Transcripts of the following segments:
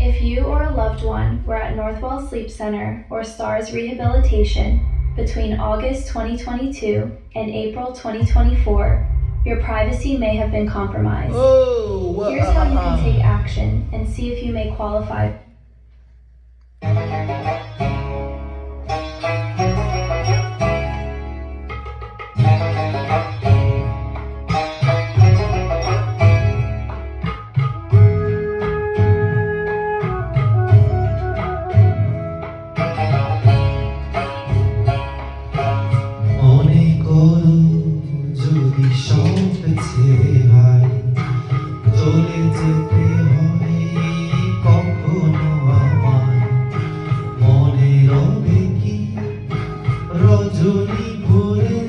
If you or a loved one were at Northwell Sleep Center or STARS Rehabilitation between August 2022 and April 2024, your privacy may have been compromised. Here's how you can take action and see if you may qualify. চলে যেতে হয় কখনো আমায়, মনে রবে কি রজনী ভোরে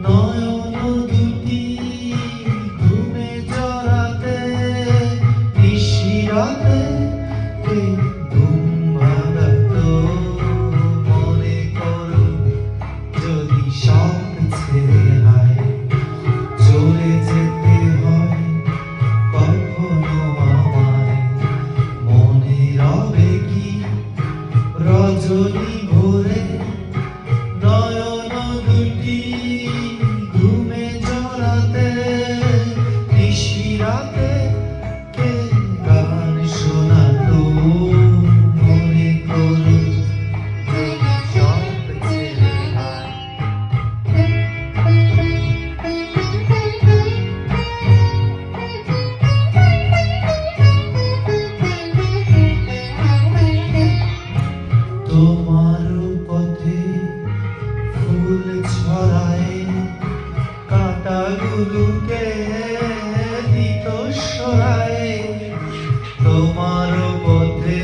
নয়ন দুটি ঘুমে জড়াতে, নিশিরাতে কে ঘুম ভাঙাতো, মনে করো যদি সব ছেড়ে হয় চলে যেতে হয় কখনো আমায়, মনে রবে কি রজনী ভোরে নয়ন দুটি ঘুমে জড়াতে, নিশিরাতে কে গান শোনাতো, মনে করো যদি সব ছেড়ে হয়। তোমার পথে ফুল ছড়ায় কাঁটাগুলোকে দিত সরায়, তোমার পথে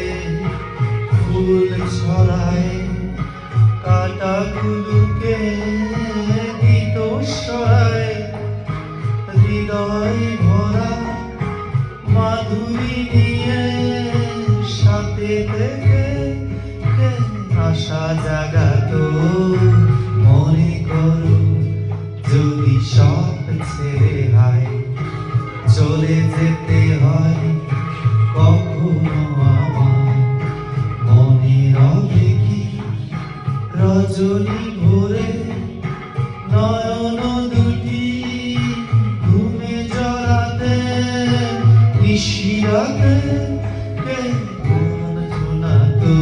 ফুল ছড়ায় কাঁটাগুলোকে দিত সরায়, হৃদয় ভরা মাধুরী নিয়ে সাথে থেকে আশা জাগাতো, মনে করো যদি সব ছেড়ে হয় চলে যেতে হয় কখনো আমায়, মনে রবে কি রজনী ভোরে নয়ন দুটি ঘুমে জড়াতে, নিশিরাতে কে গান শোনাতো।